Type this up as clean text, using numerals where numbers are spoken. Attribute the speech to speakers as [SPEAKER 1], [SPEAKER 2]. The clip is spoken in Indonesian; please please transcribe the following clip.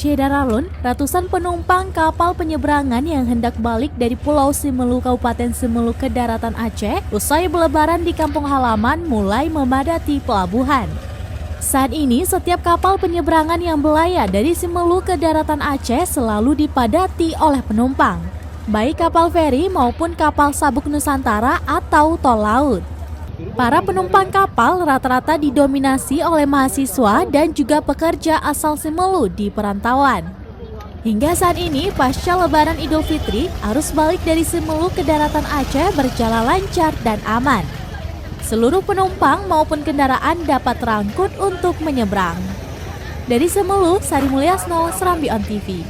[SPEAKER 1] Aceh Daralun, ratusan penumpang kapal penyeberangan yang hendak balik dari Pulau Simelu, Kabupaten Simelu ke daratan Aceh, usai berlebaran di kampung halaman mulai memadati pelabuhan. Saat ini, setiap kapal penyeberangan yang berlayar dari Simelu ke daratan Aceh selalu dipadati oleh penumpang, baik kapal feri maupun kapal sabuk Nusantara atau tol laut. Para penumpang kapal rata-rata didominasi oleh mahasiswa dan juga pekerja asal Simelu di perantauan. Hingga saat ini, pasca Lebaran Idul Fitri, arus balik dari Simelu ke daratan Aceh berjalan lancar dan aman. Seluruh penumpang maupun kendaraan dapat terangkut untuk menyeberang. Dari Simelu, Sari Mulyasno, Serambi On TV.